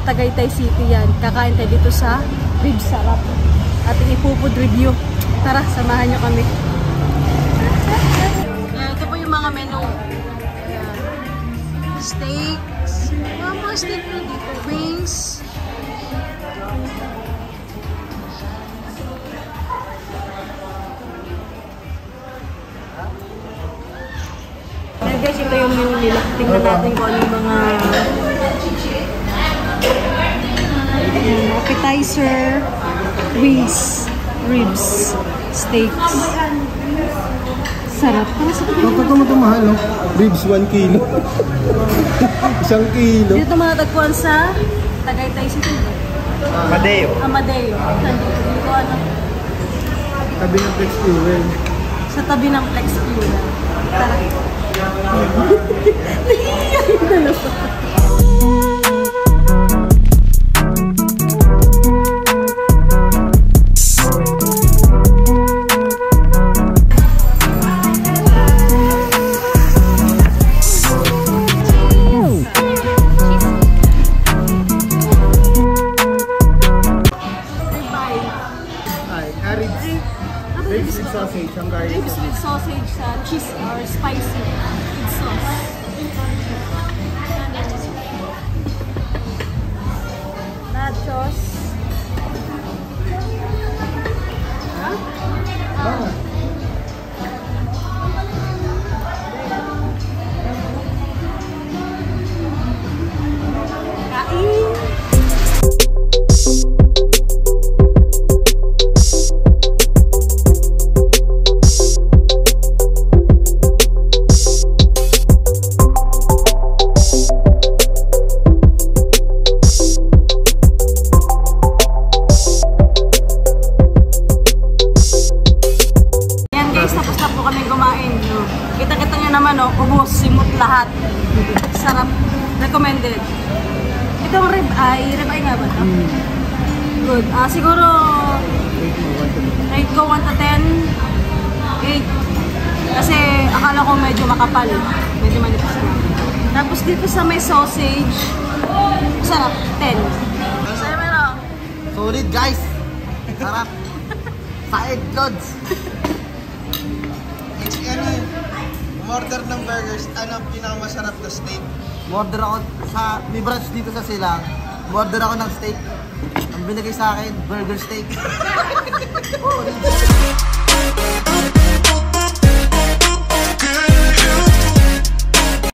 Tagaytay City yan. Kakain tayo dito sa Rib Sarap. Ating ipo-food review. Tara, samahan nyo kami. Ayan, ito po yung mga menu. Ayan. Steaks. Mga steak na dito. Wings. Ayan guys, ito yung menu nila. Tingnan natin kung ano yung mga appetizer, wings, ribs, steaks. Sarap. Bakit ito mahal, no? Ribs 1 kilo. 1 kilo. Dito matatagpuan sa Tagaytay City. Amadeo. Amadeo. Dito ano? Tabi ng Flex Fuel. Sa tabi ng Flex Fuel. Tara. Nahihiya yung dalawa. Ribs with sausage, ang gaya. Ribs with sausage sa cheese or spicy with sauce. Nachos. Tapos na po kami kumain. Kita-kita nyo naman, ubos, simot lahat. Sarap. Recommended. Itong ribeye nga ba ito? Good. Siguro, rate ko 1 to 10. 8. Kasi akala ko medyo makapal. Medyo manipis na. Tapos dito sa may sausage, sarap. 10. Sa'yo meron? Solid guys! Sarap! Side loads! Order ng burgers, ano pinakamasarap na steak? Order ako sa, may branch dito sa Silang. Order ako ng steak. Ang binigay sa akin, burger steak.